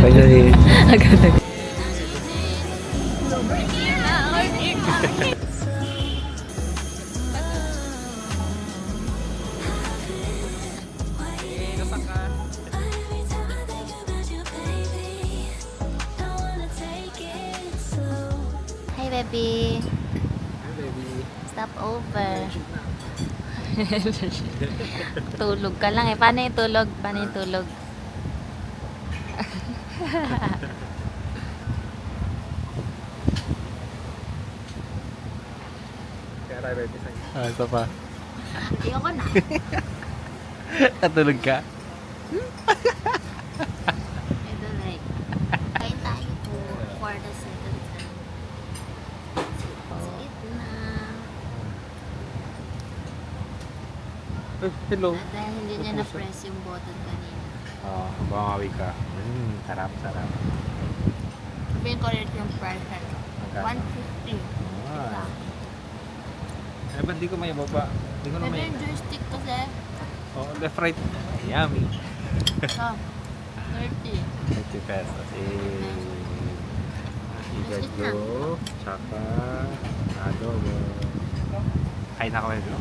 Finally. Agad-agad. Hi, baby. Hi, baby. Stop over. Tulog ka lang eh. Paano yung tulog? Paano yung tulog? Kaya tayo, baby. Ito pa. Ayoko na. Natulog ka? I don't like. Kain tayo po for the second time. Let's eat na. Hello. Dahil hindi niya na-press yung button kanina. Oo, bumawi ka. Sarap, sarap. Sabihin ko rin yung price. Magkano? 150. Ah. Eh, ba't di ko may baba? Di ko na Sabi may... yung joystick kasi. Oh, left, right. Yummy. Oh, 30. 50 pesos. Let's eat na. Igado. Tsaka... adobo. Kain na kami, no?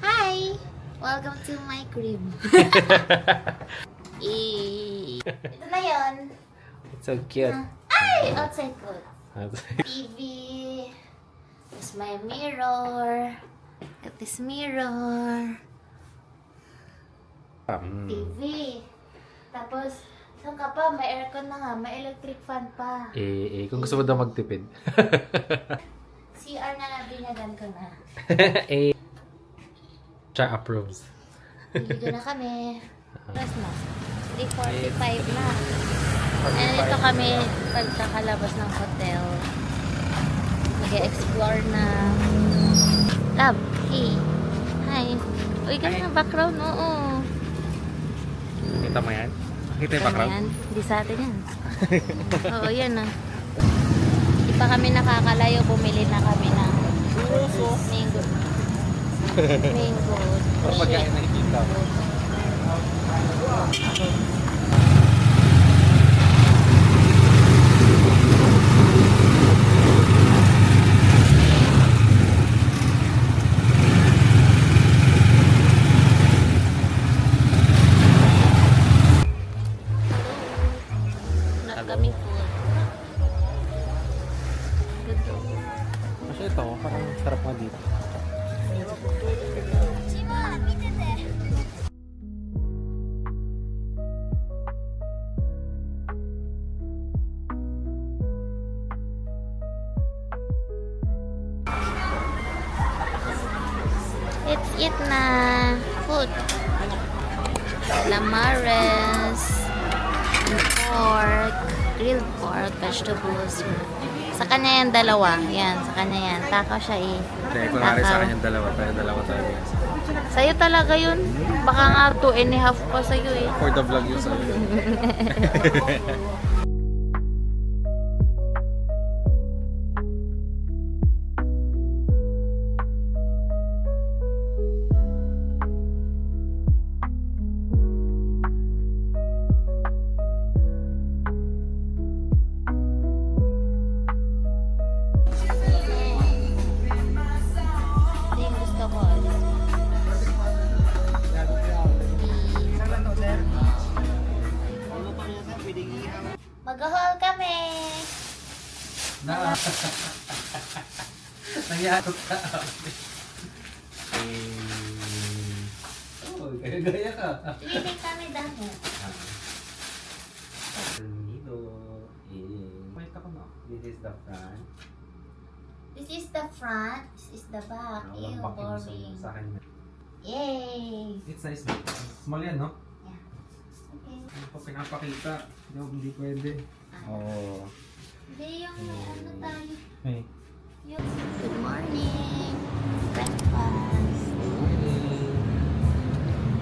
Hi! Welcome to my crib. Ito na yun. It's so cute. Ay! Outside ko. TV. There's my mirror. Got this mirror. TV. Tapos, saan ka pa? May aircon na nga. May electric fan pa. Kung gusto mo daw magtipid. CR na nabinyagan ko na. Siya approves. Dito na kami. Plus na. 3:45 na. Nandito kami pagkakalabas ng hotel. Mag-explore na. Love, hey. Hi. Uy, ganun ang background, oo. Kita mo yan? Kita yung Ano background? yan? Hindi sa atin yan. Oo, yan ah. Di pa kami nakakalayo, bumili na kami ng mango. Mango. Para pagkain na ikita. Nagkaming food. Good. Kasi ito, parang sarap nga dito. Let's eat na food. Calamares, pork, grilled pork, vegetables. Sa kanya yan dalawa. Yan, sa kanya yan. Takaw siya eh. Hindi, kunwari sa akin yung dalawa, pero dalawa tayo. Sa'yo talaga yun. Baka nga 2.5 pa sa'yo eh. For the vlog yun sa'yo. Ito yung gusto ko. Mag-haul kami. Nangyarot ka. Oh, gaya-gaya ka. Lilig kami dami. Dito. Wait ako na. This is the front. This is the front. This is the back. Ew, boring. Sa akin. Yay! It's nice. Small yan, no? Yeah. Okay. Hindi pa pinapakita. Hindi pwede. Oh. Hindi yung ano tayo. Hey. Yung good morning. Breakfast.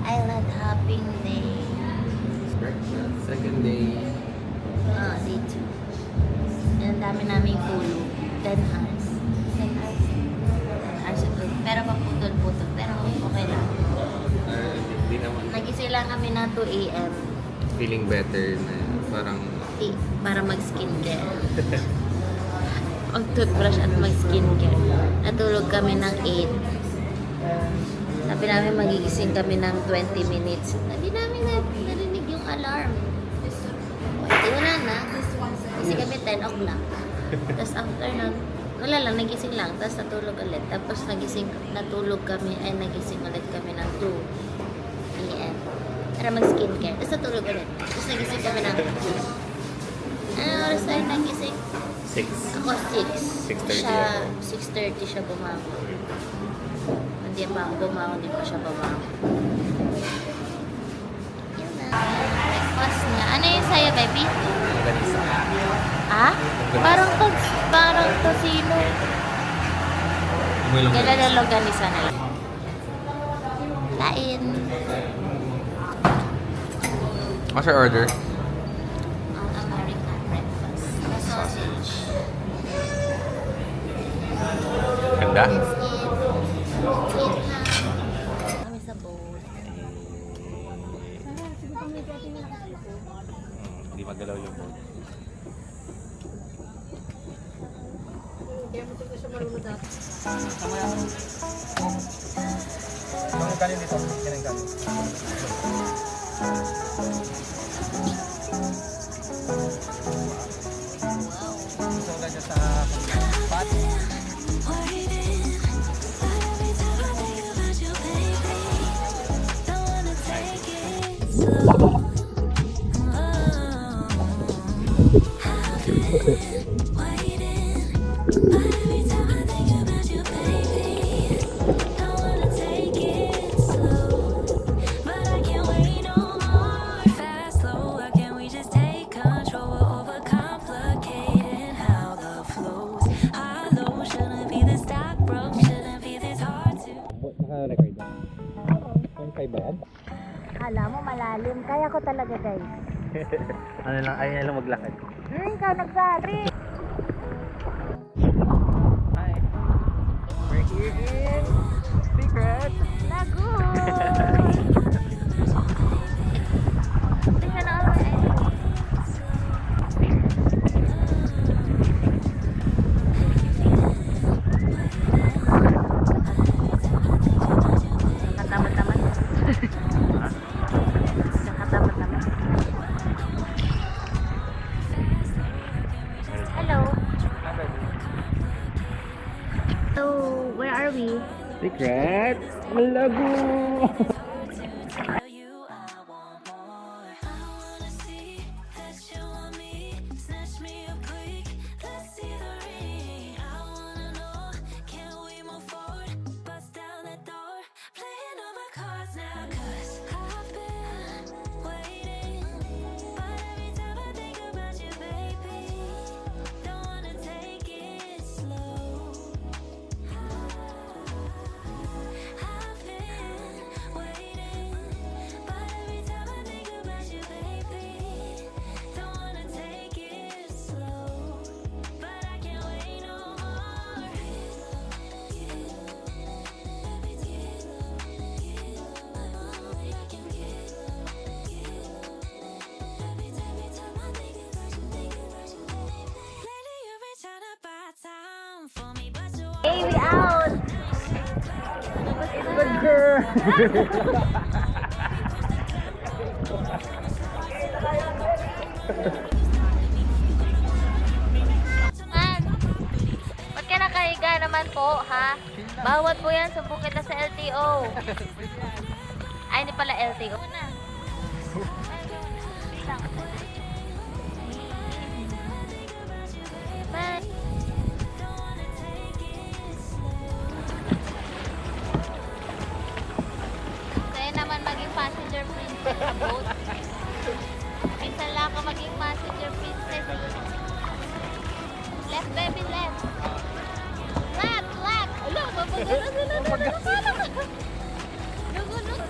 I shopping day. Second day. Day 2. Ang dami namin tulog. 10 hours. 10 hours? 10 hours of tulog. Pero paputol-putol. Pero okay lang. Hindi naman. Nagising lang kami ng 2 a.m. Feeling better na parang Para mag-skincare. Mag-toothbrush at mag-skincare. Natulog kami ng 8. Sabi namin magigising kami ng 20 minutes. Hindi namin narinig yung alarm. Hindi wala na. Kasi kami 10 o'clock. Tapos after nun, wala lang, nagising lang. Tapos natulog ulit. Tapos nagising ulit kami ng 2 p.m. Para mag-skincare. Tapos natulog ulit. Tapos nagising kami ng ano oras tayo nagising? 6. Ako 6. 6:30 Siya, ako. 6:30 siya bumangon. Hindi pa ako bumangon, hindi pa siya bumangon. Yun na. Breakfast niya. Ano yung sa'yo, baby? Ha? Parang tosino. Kailan na longganisa na lang. Kain. What's your order? Ang American breakfast. Sausage. Ganda? That's it. That's it na. Kami sa boat. Hindi magalaw yung boat. Mga kanin dito, kanin kanin. Gusto ka dyan sa pot. Naka-record na. 1.5 ba yan? Kala mo malalim. Kaya ko talaga, guys. Ano lang, ayaw na lang maglakad. Ikaw nagsari. Hi. We're here in Secret. Lago. Tingnan na ako. Nakatamad-tamad. Nakatamad-tamad. Hello. So, where are we? Secret. Malago. Hey, we out! Good girl. Man, ba't ka nakahiga naman po, ha? Bawat po yan, sumbong kita sa LTO. Ay, hindi pala LTO. Bye. Sa'yo naman maging passenger princess sa boat. Minsan lang ako maging passenger princess. Left, baby, left. Left, left. Ala, mapagano sila. Lugo, lugo.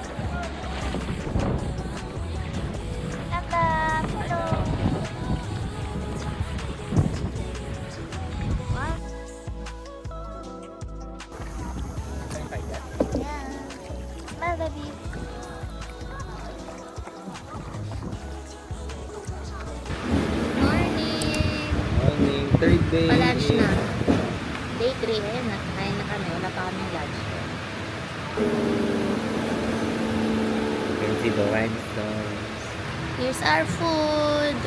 love you. Morning! Morning, third day. Pa-lunch na. Day 3, eh. Kain na kami. Wala pa kaming lunch. Can see the limestone. Here's our food.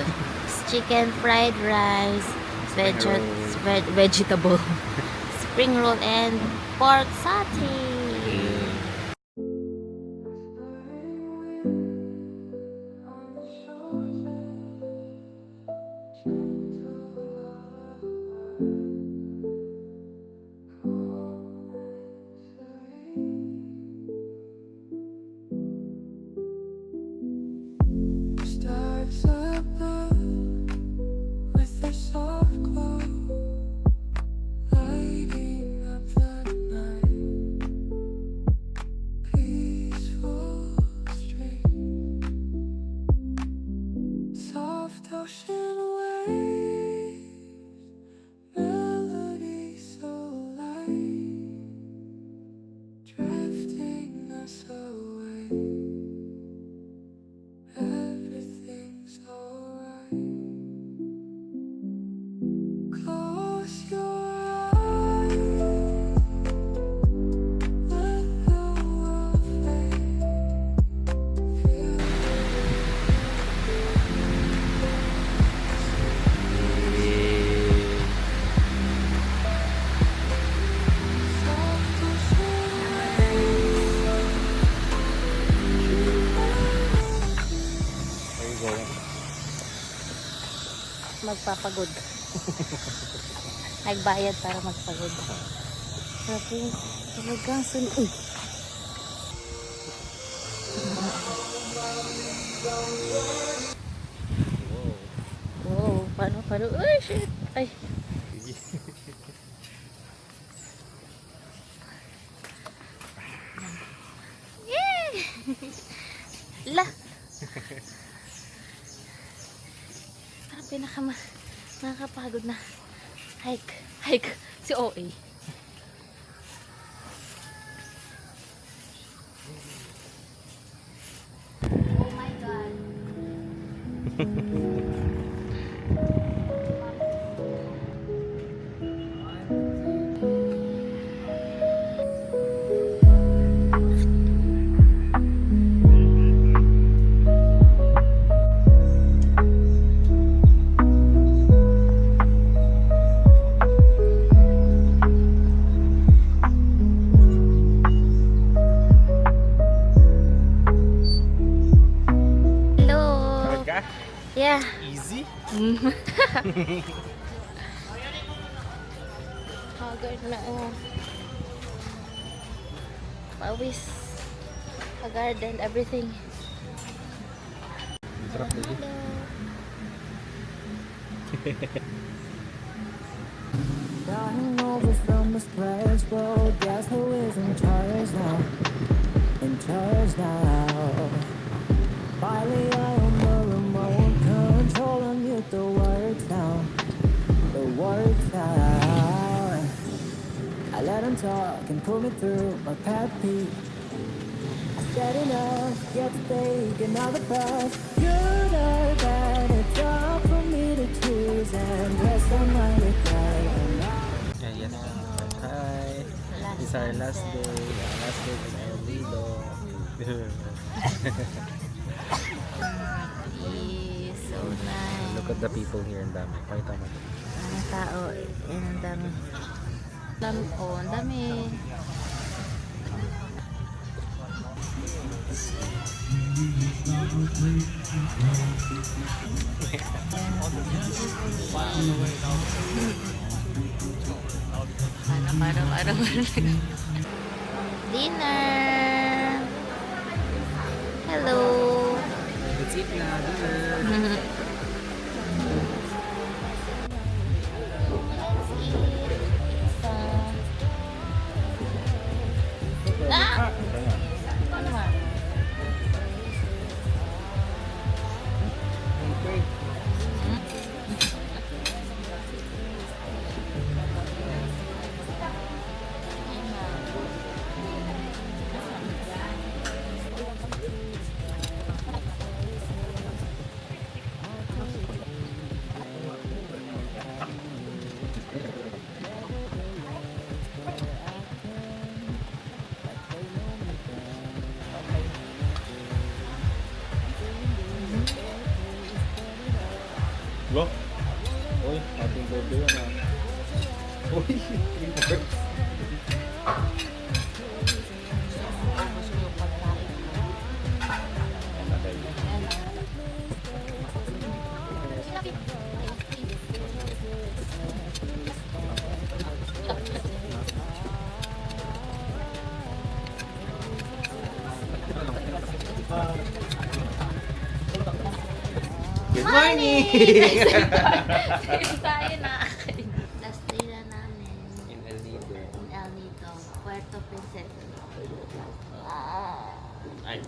It's chicken fried rice, vegetable, spring roll, and pork satay. Stars above with their soft glow, lighting up the night. Peaceful stream, soft ocean waves, melody so light, drifting us away. Everything's alright. Close your eyes, let the world fade. Feel soft ocean Where you going? Magpapagod. Nagbayad para magpagod. Sabi, talagang Uy! Wow, paano? Uy, shit! Ay! Yay! La! Parang nakakapagod na hike si OA. Oh my God. Yeah. Easy? Haggard na Pawis. Haggard and everything. Sarap din. Dying over from the splash road. Guess who is in charge now? In charge now. Finally, I am the remote control and mute the words down. The words down. I let them talk and pull me through my pet peeve. I said enough, get to take another path. Good or bad, it's up for me to choose and rest on my regret. Yes. Hi. It's our last day. Last day in El Nido. So nice. Look at the people here. Ang dami. Pakita mo. Ang tao. Ang dami. Ang dami. Paano. Dinner. Hello. Let's eat na. Dinner. Ah! Ano ba? Lo? Uy, ating birthday yan ah. Uy, Good morning! Same tayo na. Last day na namin. In El Nido. In El Nido, Puerto Princesa. Ay.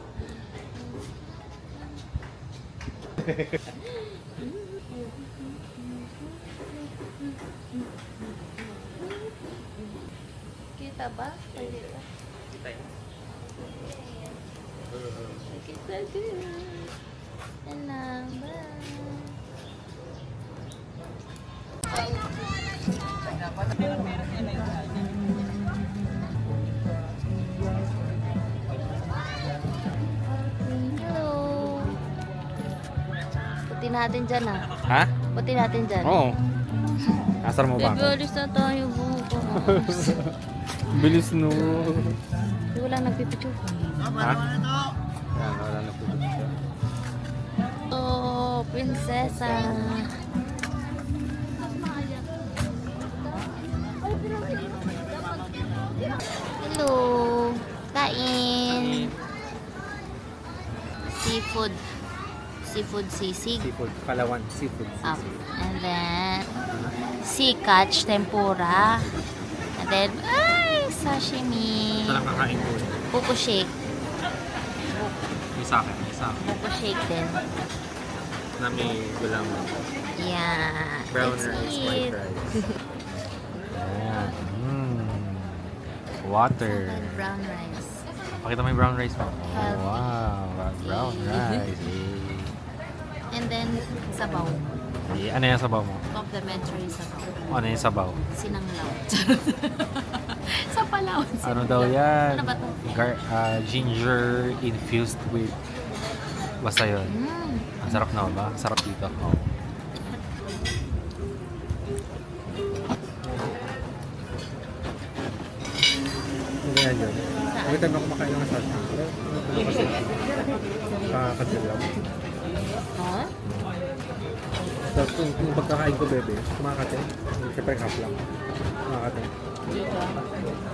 Kita ba? Kita. Kita yun. Kita din. Yan lang ba? Hello. Puti natin dyan ah. ha? Puti natin dyan. Oo. Asar mo ba Bebe, ako? alis na tayo bukas. Bilis no. Wala nagpipicture. Ha? Yan, wala na po. Oh, prinsesa. Hello. Kain. Seafood. Seafood sisig. Seafood. Palawan. Seafood. Up. And then, sea catch tempura. And then, ay, sashimi. Ito lang kakain ko. Buko shake. Isa akin. Isa akin. Buko shake din. Na may gulaman. Yeah. Brown let's rice, eat. white rice. Ayan. Water. And brown rice. Pakita mo yung brown rice mo. Healthy. Wow. Brown rice. And then, sabaw. Ano yung sabaw mo? Complimentary sabaw. Ano yung sabaw? Sinanglaw. Sa Palawan. Ano daw yan? Ano ba to? Ginger infused with basta yun. Ang sarap na ba? Ang sarap dito. Oh. Ano yan yun? Every time ako kumakain ng massage, ano kasi? Kakasilaw. Huh? Tapos kung pagkakain ko, bebe, kumakate. Siyempre, half lang. Kumakate.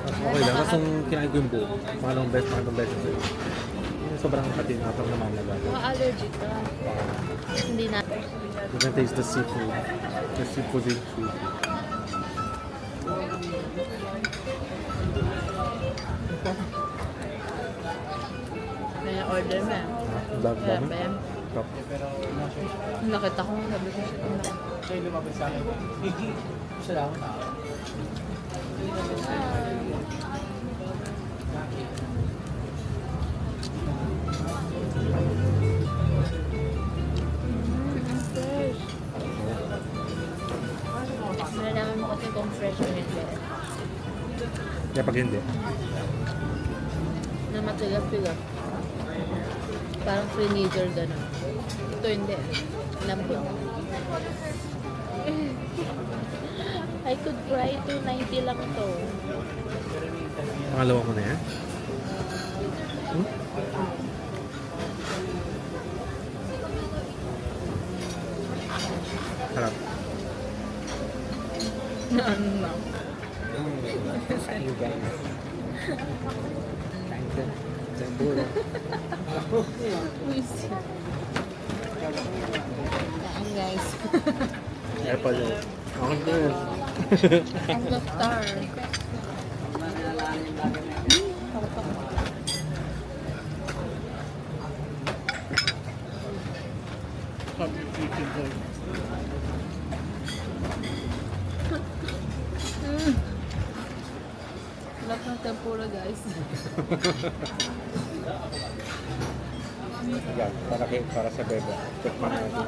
Tapos okay lang. Tapos kung kinain ko yung buo, pangalawang beses. Sobrang kati na atang naman na gano'n. Allergic ka. Hindi na. You can taste the seafood. The seafood is sweet. May order mo eh. Dami. Kaya ba yan? Top. Nakita ko, sabi ko siya. Malalaman mo kasi kung fresh o hindi. Kaya pag hindi, Na matigas-tigas. Parang freezer gano'n. Ito hindi. Lambot. I could cry, 290 lang to. pangalawa ko na yan. Sarap. Ano lang. Kain guys. Kain ka. Semburo. Kain guys. Apple yun. Ako din. Ang star. Sarap ng tempura guys. Yan, para sa bebe. Tikman natin.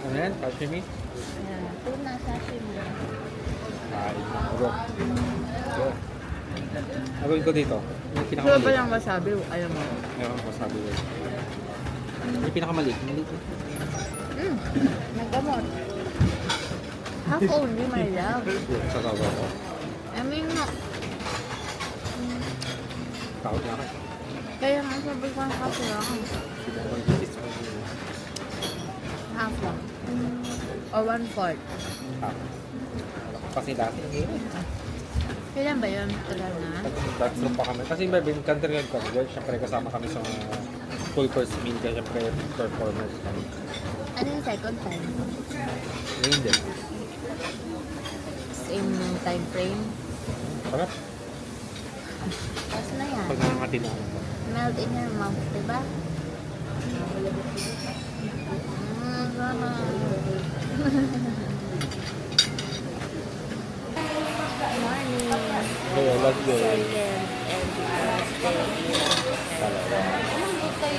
Ano yan? Sashimi? Tuna sashimi. Kain na. Uro. Uro. Agawin ko dito. Yung Sure ba pinakamaliit. yung wasabi? Ayaw mo. Ayaw ko sabi ko. Yung pinakamaliit. Maliit. Naggamot. Half only, my love. Sa tawa ko. I mean, no. Takot na ako. Kaya nga sabi ko half lang. Hindi mo mag-kiss mo. Half lang. O 1/4. Kasi dati. Kailan ba yun? Tagal na? Bathroom pa kami. Kasi may country road kami. Dahil syempre kasama kami sa full course meal. Kaya syempre performance kami. Ano yung second time? Ngayon din. Same time frame? Sarap. Tapos na yan. Pag nangangatin na ako. Melt in your mouth, diba? Sana. Morning. Kaya last day. Second and last day.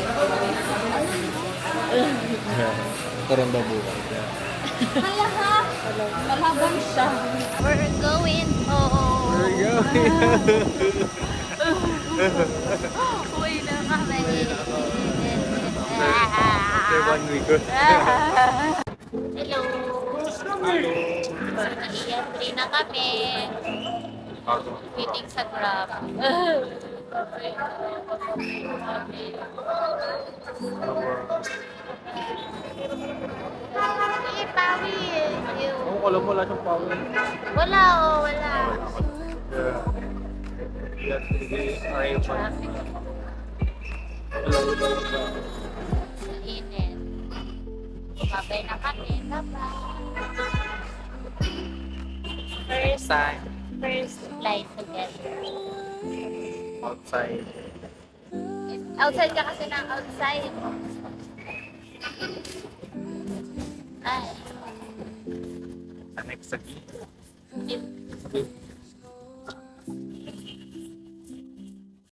Karoon daw bukas. Malabang siya. We're going home. Uwi na kami. After 1 week. Hello. Nag-i-entry na kami. Meeting sa Grab. Hey, pawis. Ang alam mo, wala siyang power. Wala, oh, wala. Sa init. Babay na kami. Bye-bye. First flight together. Outside. Outside ka kasi ng outside.